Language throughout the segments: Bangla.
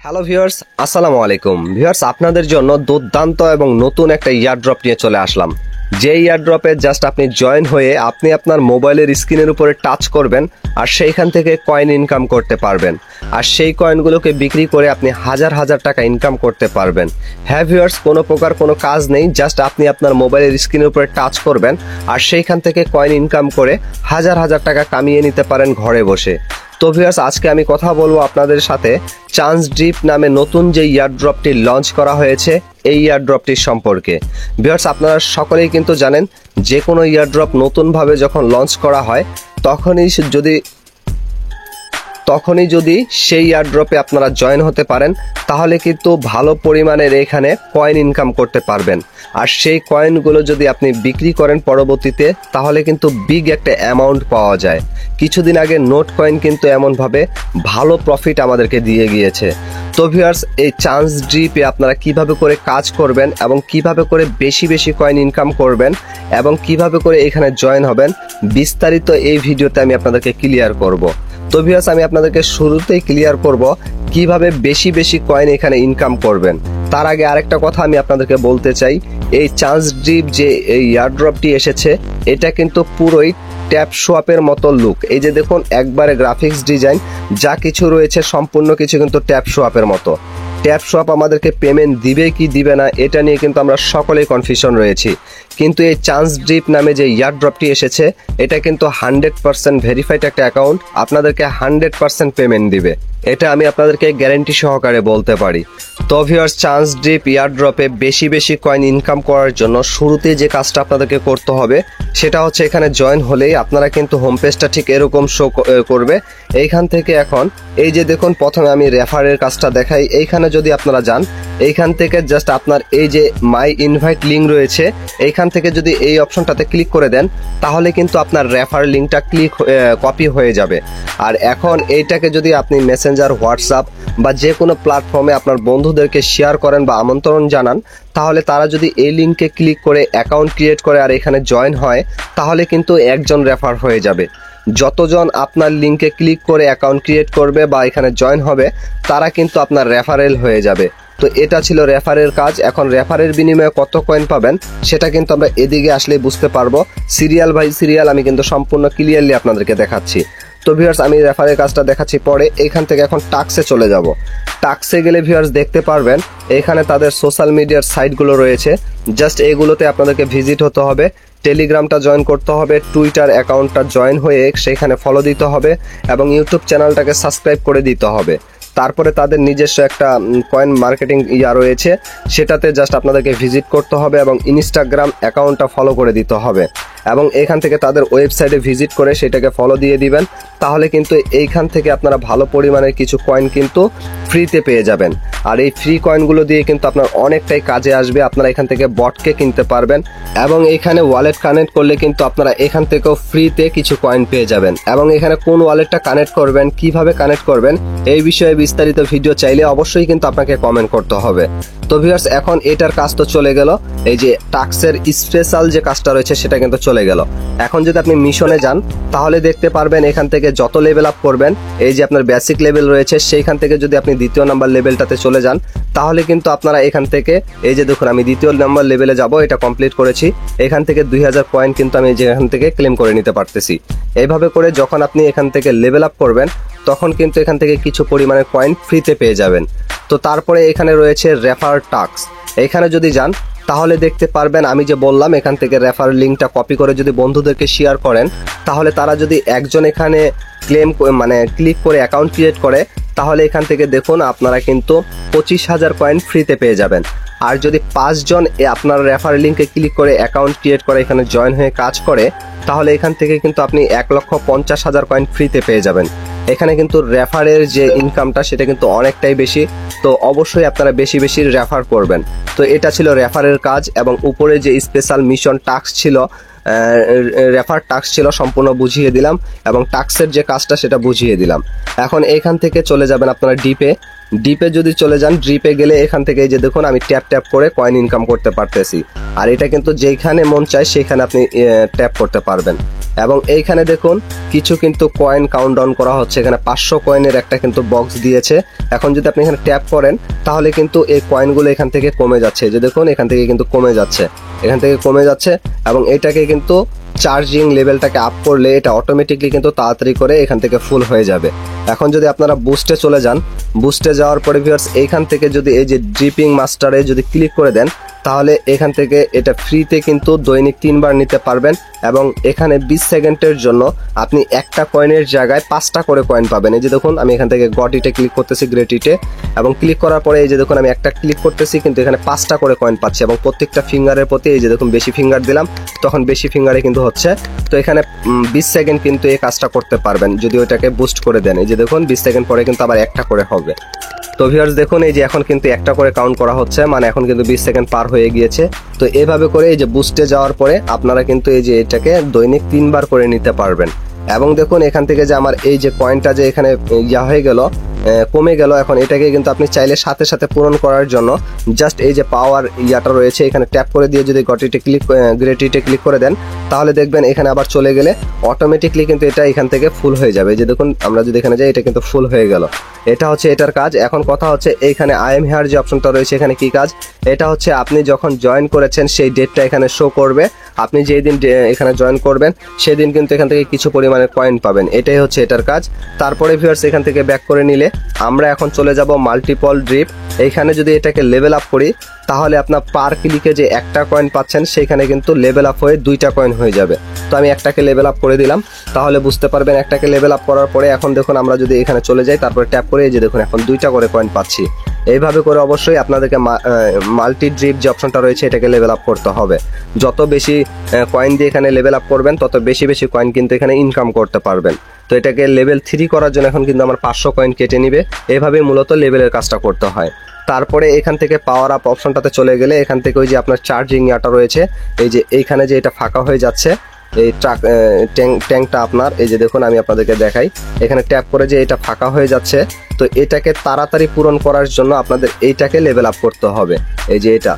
হ্যালো ভিউয়ার্স, আসসালামু আলাইকুম। ভিউয়ার্স, আপনাদের জন্য দুর্দান্ত এবং নতুন একটা ইয়ারড্রপ নিয়ে চলে আসলাম। যে ইয়ারড্রপে জাস্ট আপনি জয়েন হয়ে আপনি আপনার মোবাইলের স্ক্রিনের উপরে টাচ করবেন আর সেইখান থেকে কয়েন ইনকাম করতে পারবেন, আর সেই কয়েনগুলোকে বিক্রি করে আপনি হাজার হাজার টাকা ইনকাম করতে পারবেন। হ্যাঁ ভিউয়ার্স, কোনো প্রকার কোনো কাজ নেই, জাস্ট আপনি আপনার মোবাইলের স্ক্রিনের উপরে টাচ করবেন আর সেইখান থেকে কয়েন ইনকাম করে হাজার হাজার টাকা কামিয়ে নিতে পারেন ঘরে বসে। তো ভিউয়ার্স, আজকে আমি কথা বলবো আপনাদের সাথে চান্স ড্রিপ নামে নতুন যে ইয়ারড্রপটি লঞ্চ করা হয়েছে এই ইয়ারড্রপটির সম্পর্কে। ভিউয়ার্স, আপনারা সকলেই কিন্তু জানেন যে কোনো ইয়ারড্রপ নতুনভাবে যখন লঞ্চ করা হয় তখনই যদি সেই ইয়ারড্রপে আপনারা জয়েন হতে পারেন তাহলে কিন্তু ভালো পরিমাণের এখানে কয়েন ইনকাম করতে পারবেন, আর সেই কয়েনগুলো যদি আপনি বিক্রি করেন পরবর্তীতে তাহলে কিন্তু বিগ একটা অ্যামাউন্ট পাওয়া যায়। কিছুদিন আগে নোট কয়েন কিন্তু এমনভাবে ভালো প্রফিট আমাদেরকে দিয়ে গিয়েছে। তো ভিউয়ার্স, এই চান্স ড্রিপে আপনারা কিভাবে করে কাজ করবেন এবং কিভাবে করে বেশি বেশি কয়েন ইনকাম করবেন এবং কিভাবে করে এখানে জয়েন হবেন বিস্তারিত এই ভিডিওতে আমি আপনাদেরকে ক্লিয়ার করব। তো ভিউয়ার্স, আমি আপনাদেরকে শুরুতেই ক্লিয়ার করব কিভাবে বেশি বেশি কয়েন এখানে ইনকাম করবেন। তার আগে আরেকটা কথা আমি আপনাদেরকে বলতে চাই, এই চান্স ড্রিপ যে এই ইয়ারড্রপটি এসেছে এটা কিন্তু পুরোই ট্যাপ সোয়াপের মতো লুক। এই যে দেখুন, একবারে গ্রাফিক্স ডিজাইন যা কিছু রয়েছে সম্পূর্ণ কিছু কিন্তু ট্যাপ সোয়াপের মতো। ট্যাপ সোয়াপ আমাদেরকে পেমেন্ট দিবে কি দিবে না এটা নিয়ে কিন্তু আমরা সকলেই কনফিউশন রয়েছি, কিন্তু এই চান্স ড্রিপ নামে যে ইয়ারড্রপটি এসেছে এটা কিন্তু 100% ভেরিফাইড একটা অ্যাকাউন্ট, আপনাদেরকে 100% পেমেন্ট দিবে, এটা আমি আপনাদেরকে গ্যারান্টি সহকারে বলতে পারি। তো ভিউয়ার্স, চান্স ড্রিপ ইয়ারড্রপে বেশি বেশি কয়েন ইনকাম করার জন্য শুরুতে যে কাজটা আপনাদেরকে করতে হবে সেটা হচ্ছে এখানে জয়েন হলেই আপনারা কিন্তু হোম পেজটা ঠিক এরকম শো করবে। এইখান থেকে এখন এই যে দেখুন, প্রথমে আমি রেফারের কাজটা দেখাই। এইখানে যদি আপনারা যান, এইখান থেকে জাস্ট আপনার এই যে মাই ইনভাইট লিঙ্ক রয়েছে এইখান থেকে যদি এই অপশনটাতে ক্লিক করে দেন তাহলে কিন্তু আপনার রেফার লিঙ্কটা কপি হয়ে যাবে। আর এখন এইটাকে যদি আপনি মেসেঞ্জার, হোয়াটসঅ্যাপ বা যে কোনো প্ল্যাটফর্মে আপনার বন্ধুদেরকে শেয়ার করেন বা আমন্ত্রণ জানান, তাহলে তারা যদি এই লিঙ্কে ক্লিক করে অ্যাকাউন্ট ক্রিয়েট করে আর এখানে জয়েন হয় তাহলে কিন্তু একজন রেফার হয়ে যাবে। যতজন আপনার লিঙ্কে ক্লিক করে অ্যাকাউন্ট ক্রিয়েট করবে বা এখানে জয়েন হবে তারা কিন্তু আপনার রেফারেল হয়ে যাবে। তো এটা ছিল রেফারের কাজ। এখন রেফারের বিনিময়ে কত কয়েন পাবেন সেটা কিন্তু আমরা এদিকে আসলেই বুঝতে পারবো। সিরিয়াল বাই সিরিয়াল আমি কিন্তু সম্পূর্ণ ক্লিয়ারলি আপনাদেরকে দেখাচ্ছি। তো ভিউয়ার্স, আমি রেফারের কাজটা দেখাচ্ছি পরে। এইখান থেকে এখন টাক্সে চলে যাব। টাক্সে গেলে ভিউয়ার্স দেখতে পারবেন এখানে তাদের সোশ্যাল মিডিয়ার সাইটগুলো রয়েছে, জাস্ট এগুলোতে আপনাদেরকে ভিজিট হতে হবে। টেলিগ্রামটা জয়েন করতে হবে, টুইটার অ্যাকাউন্টটা জয়েন হয়ে সেখানে ফলো দিতে হবে এবং ইউটিউব চ্যানেলটাকে সাবস্ক্রাইব করে দিতে হবে। তারপরে তাদের নিজস্ব একটা কয়েন মার্কেটিং রয়েছে, সেটাতে জাস্ট আপনাদেরকে ভিজিট করতে হবে এবং ইনস্টাগ্রাম অ্যাকাউন্টটা ফলো করে দিতে হবে এবং এখান থেকে তাদের ওয়েবসাইটে ভিজিট করে সেটাকে ফলো দিয়ে দিবেন। তাহলে কিন্তু এইখান থেকে আপনারা ভালো পরিমাণের কিছু কয়েন কিন্তু ফ্রিতে পেয়ে যাবেন, আর এই ফ্রি কয়েনগুলো দিয়ে কিন্তু আপনার অনেকটাই কাজে আসবে। আপনারা এখান থেকে বটকে কিনতে পারবেন এবং এখানে ওয়ালেট কানেক্ট করলে কিন্তু আপনারা এখান থেকেও ফ্রিতে কিছু কয়েন পেয়ে যাবেন। এবং এখানে কোন ওয়ালেটটা কানেক্ট করবেন, কিভাবে কানেক্ট করবেন এই বিষয়ে বিস্তারিত ভিডিও চাইলে অবশ্যই কিন্তু আপনাকে কমেন্ট করতে হবে। তো ভিউয়ার্স, এখন এটার কাজ তো চলে গেল, এই যে টাক্সের স্পেশাল যে কাজটা রয়েছে সেটা কিন্তু চলে গেল। এখন যদি আপনি মিশনে যান তাহলে দেখতে পারবেন এখান থেকে যত লেভেল আপ করবেন, এই যে আপনার বেসিক লেভেল রয়েছে সেইখান থেকে যদি আপনি দ্বিতীয় নাম্বার লেভেলটাতে চলে যান তাহলে কিন্তু আপনারা এখান থেকে এই যে দেখুন আমি দ্বিতীয় নাম্বার লেভেলে যাব, এটা কমপ্লিট করেছি। এখান থেকে 2000 কয়েন কিন্তু আমি যেখান থেকে ক্লেম করে নিতে পারতেছি। এইভাবে করে যখন আপনি এখান থেকে লেভেল আপ করবেন তখন কিন্তু এখান থেকে কিছু পরিমাণের কয়েন ফ্রিতে পেয়ে যাবেন। তো তারপরে এখানে রয়েছে রেফার টাক্স। এখানে যদি যান তাহলে দেখতে পারবেন আমি যে বললাম এখান থেকে রেফার লিঙ্কটা কপি করে যদি বন্ধুদেরকে শেয়ার করেন তাহলে তারা যদি একজন এখানে ক্লিক করে অ্যাকাউন্ট ক্রিয়েট করে তাহলে এখান থেকে দেখুন আপনারা কিন্তু 25,000 কয়েন ফ্রিতে পেয়ে যাবেন। আর যদি 5 জন আপনার রেফার লিঙ্কে ক্লিক করে অ্যাকাউন্ট ক্রিয়েট করে এখানে জয়েন হয়ে কাজ করে তাহলে এখান থেকে কিন্তু আপনি 1,50,000 কয়েন ফ্রিতে পেয়ে যাবেন। এখানে কিন্তু রেফারের যে ইনকামটা সেটা কিন্তু অনেকটাই বেশি, তো অবশ্যই আপনারা বেশি বেশি রেফার করবেন। তো এটা ছিল রেফারের কাজ এবং উপরে যে স্পেশাল মিশন টাস্ক ছিল, রেফার টাস্ক ছিল সম্পূর্ণ বুঝিয়ে দিলাম এবং টাস্কের যে কাজটা সেটা বুঝিয়ে দিলাম। এখন এখান থেকে চলে যাবেন আপনারা ডিপে। ডিপে যদি চলে যান, ডিপে গেলে এখান থেকে এই যে দেখুন আমি ট্যাপ ট্যাপ করে কয়েন ইনকাম করতে পারতেছি। আর এটা কিন্তু যেখানে মন চায় সেখানে আপনি ট্যাপ করতে পারবেন। এবং এইখানে দেখুন কিছু কিন্তু কয়েন কাউন্টডাউন করা হচ্ছে। এখানে 500 কয়েনের একটা কিন্তু বক্স দিয়েছে। এখন যদি আপনি এখানে ট্যাপ করেন তাহলে কিন্তু এই কয়েনগুলো এখান থেকে কমে যাচ্ছে। যে দেখুন এখান থেকে কিন্তু কমে যাচ্ছে, এখান থেকে কমে যাচ্ছে। এবং এটাকে কিন্তু চার্জিং লেভেলটাকে আপ করলে এটা অটোমেটিকলি কিন্তু তাড়াতাড়ি করে এখান থেকে ফুল হয়ে যাবে। এখন যদি আপনারা বুস্টে চলে যান, বুস্টে যাওয়ার পরে ভিউয়ার্স এইখান থেকে যদি এই যে ড্রিপিং মাস্টারে যদি ক্লিক করে দেন তাহলে এখান থেকে এটা ফ্রিতে কিন্তু দৈনিক 3 বার নিতে পারবেন। এবং এখানে 20 সেকেন্ডের জন্য আপনি একটা কয়েনের জায়গায় 5টা করে কয়েন পাবেন। এই যে দেখুন আমি এখান থেকে গটিটে ক্লিক করতেছি, গ্রেটিটে, এবং ক্লিক করার পরে এই যে দেখুন আমি একটা ক্লিক করতেছি কিন্তু এখানে 5টা করে কয়েন পাচ্ছি। এবং প্রত্যেকটা ফিঙ্গারের প্রতি এই যে দেখুন বেশি ফিঙ্গার দিলাম তখন বেশি ফিঙ্গারে কিন্তু হচ্ছে। তো এখানে 20 সেকেন্ড কিন্তু এই কাজটা করতে পারবেন যদি ওইটাকে বুস্ট করে দেন। এই যে দেখুন 20 সেকেন্ড পরে কিন্তু আবার একটা করে হবে। তো ভিউয়ার্স দেখুন এই যে এখন কিন্তু একটা করে কাউন্ট করা হচ্ছে, মানে এখন কিন্তু 20 সেকেন্ড পার হয়ে গিয়েছে। তো এভাবে করে এই যে বুস্টে যাওয়ার পরে আপনারা কিন্তু এই যে এটাকে দৈনিক 3 বার করে নিতে পারবেন। এবং দেখুন এখান থেকে যে আমার এই যে কয়েনটা যে এখানে ইয়া হয়ে গেল, কমে গেল, এখন এটাকে কিন্তু আপনি চাইলে সাথে সাথে পূরণ করার জন্য জাস্ট এই যে পাওয়ার ইয়াটা রয়েছে এখানে ট্যাপ করে দিয়ে যদি গ্রেটিটে ক্লিক করে দেন তাহলে দেখবেন এখানে আবার চলে গেলে অটোমেটিকলি কিন্তু এটা এখান থেকে ফুল হয়ে যাবে। যে দেখুন আমরা যদি এখানে যাই এটা কিন্তু ফুল হয়ে গেল। এটা হচ্ছে এটার কাজ। এখন কথা হচ্ছে এইখানে আই এম হিয়ার যে অপশনটা রয়েছে এখানে কি কাজ, এটা হচ্ছে আপনি যখন জয়েন করেছেন সেই ডেটটা এখানে শো করবে। আপনি যেই দিন এখানে জয়েন করবেন সেই দিন কিন্তু এখান থেকে কিছু পরিমাণে কয়েন পাবেন। এটাই হচ্ছে এটার কাজ। তারপরে ভিউয়ার্স এখান থেকে ব্যাক করে নিলে আমরা এখন চলে যাব মাল্টিপল ড্রিপ। এইখানে যদি এটাকে লেভেল আপ করি তাহলে আপনার পার ক্লিকে যে একটা কয়েন পাচ্ছেন সেখানে কিন্তু লেভেল আপ হয়ে 2টা কয়েন হয়ে যাবে। তো আমি একটাকে লেভেল আপ করে দিলাম, তাহলে বুঝতে পারবেন একটাকে লেভেল আপ করার পরে এখন দেখুন আমরা যদি এখানে চলে যাই তারপরে ট্যাপ করে এই যে দেখুন এখন 2টা করে কয়েন পাচ্ছি। এইভাবে করে অবশ্যই আপনাদেরকে মাল্টি ড্রিপ যে অপশনটা রয়েছে এটাকে লেভেল আপ করতে হবে। যত বেশি কয়েন দিয়ে এখানে লেভেল আপ করবেন তত বেশি বেশি কয়েন কিন্তু এখানে ইনকাম করতে পারবেন। তো এটাকে লেভেল 3 করার জন্য এখন কিন্তু আমার 500 কয়েন কেটে নিবে। এভাবে মূলত লেভেলের কাজটা করতে হয়। তারপরে এখান থেকে পাওয়ার আপ অপশনটাতে চলে গেলে এখান থেকে ওই যে আপনার চার্জিং ইয়াটা রয়েছে এই যে এইখানে যে এটা ফাঁকা হয়ে যাচ্ছে এই ট্যাঙ্কটা আপনার, এই যে দেখুন আমি আপনাদেরকে দেখাই, এখানে ট্যাপ করে যে এটা ফাঁকা হয়ে যাচ্ছে। তো এটাকে তাড়াতাড়ি পূরণ করার জন্য আপনাদের এইটাকে লেভেল আপ করতে হবে। এই যে এটা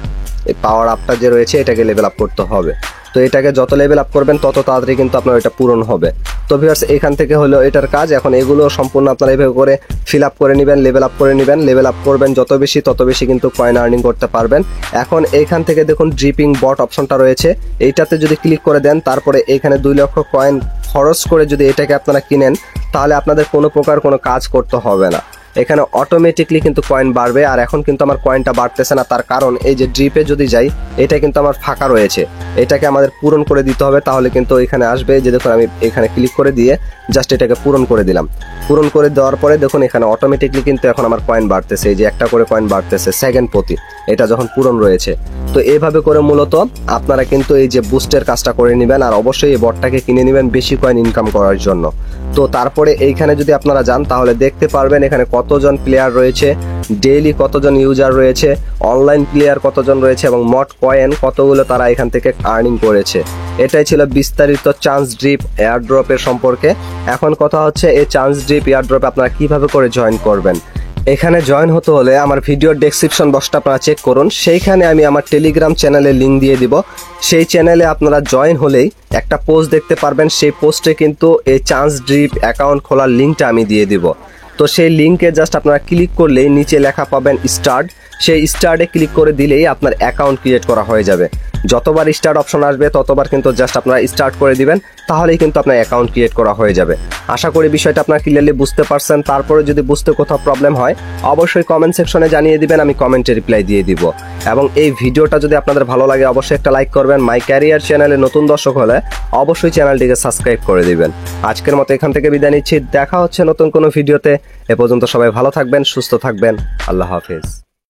এই পাওয়ার আপটা যে রয়েছে এটাকে লেভেল আপ করতে হবে। তো এটাকে যত লেভেল আপ করবেন তত তাড়াতাড়ি কিন্তু আপনার এটা পূরণ হবে। তো ভিউয়ার্স এখান থেকে হলো এটার কাজ। এখন এগুলো সম্পূর্ণ আপনারা এইভাবে করে ফিল আপ করে নেবেন, লেভেল আপ করে নেবেন। লেভেল আপ করবেন যত বেশি তত বেশি কিন্তু কয়েন আর্নিং করতে পারবেন। এখন এইখান থেকে দেখুন ড্রিপিং বট অপশনটা রয়েছে, এইটাতে যদি ক্লিক করে দেন তারপরে এখানে 2 লক্ষ কয়েন খরচ করে যদি এটাকে আপনারা কিনেন তাহলে আপনাদের কোনো প্রকার কোনো কাজ করতে হবে না। এখানে অটোমেটিকলি কিন্তু কয়েন বাড়বে। আর এখন কিন্তু আমার কয়েনটা বাড়তেছে না, তার কারণ এই যে ড্রিপে যদি যাই এটা কিন্তু আমার ফাঁকা রয়েছে, এটাকে আমাদের পূরণ করে দিতে হবে। তাহলে কিন্তু এখানে আসবে যে দেখুন আমি এখানে ক্লিক করে দিয়ে জাস্ট এটাকে পূরণ করে দিলাম। পূরণ করে দেওয়ার পরে দেখুন এখানে অটোমেটিকলি কিন্তু এখন আমার কয়েন বাড়তেছে, এই যে একটা করে কয়েন বাড়তেছে সেকেন্ড প্রতি, এটা যখন পূরণ রয়েছে। তো এইভাবে করে মূলত আপনারা কিন্তু এই যে বুস্টের কাজটা করে নেবেন। আর অবশ্যই এই বটটাকে কিনে নেবেন বেশি কয়েন ইনকাম করার জন্য। তো তারপরে এইখানে যদি আপনারা যান তাহলে দেখতে পারবেন এখানে কতজন প্লেয়ার রয়েছে, ডেইলি কতজন ইউজার রয়েছে, অনলাইন প্লেয়ার কতজন রয়েছে এবং মোট কয়েন কতগুলো তারা এখান থেকে আর্নিং করেছে। এটাই ছিল বিস্তারিত চান্স ড্রিপ এয়ারড্রপের সম্পর্কে। এখন কথা হচ্ছে এই চান্স ড্রিপ এয়ারড্রপে আপনারা কিভাবে করে জয়েন করবেন। এখানে জয়েন হতে হলে আমার ভিডিওর ডেসক্রিপশন বক্সটা আপনারা চেক করুন, সেইখানে আমি আমার টেলিগ্রাম চ্যানেলের লিঙ্ক দিয়ে দিব। সেই চ্যানেলে আপনারা জয়েন হলেই একটা পোস্ট দেখতে পারবেন, সেই পোস্টে কিন্তু এই চান্স ড্রিপ অ্যাকাউন্ট খোলার লিঙ্কটা আমি দিয়ে দিব। তো সেই লিঙ্কে জাস্ট আপনারা ক্লিক করলেই নিচে লেখা পাবেন স্টার্ট, সেই স্টার্টে ক্লিক করে দিলেই আপনার অ্যাকাউন্ট ক্রিয়েট করা হয়ে যাবে। যতবার স্টার্ট অপশন আসবে ততবার কিন্তু জাস্ট আপনারা স্টার্ট করে দিবেন, তাহলেই কিন্তু আপনার অ্যাকাউন্ট ক্রিয়েট করা হয়ে যাবে। আশা করি বিষয়টা আপনারা ক্লিয়ারলি বুঝতে পারছেন। তারপরে যদি বুঝতে কোথাও প্রবলেম হয় অবশ্যই কমেন্ট সেকশনে জানিয়ে দিবেন, আমি কমেন্টে রিপ্লাই দিয়ে দিব। এবং এই ভিডিওটা যদি আপনাদের ভালো লাগে অবশ্যই একটা লাইক করবেন। মাই ক্যারিয়ার চ্যানেলে নতুন দর্শক হলে অবশ্যই চ্যানেলটিকে সাবস্ক্রাইব করে দিবেন। আজকের মতো এখান থেকে বিদায় নিচ্ছি, দেখা হচ্ছে নতুন কোনো ভিডিওতে। এ পর্যন্ত সবাই ভালো থাকবেন, সুস্থ থাকবেন, আল্লাহ হাফেজ।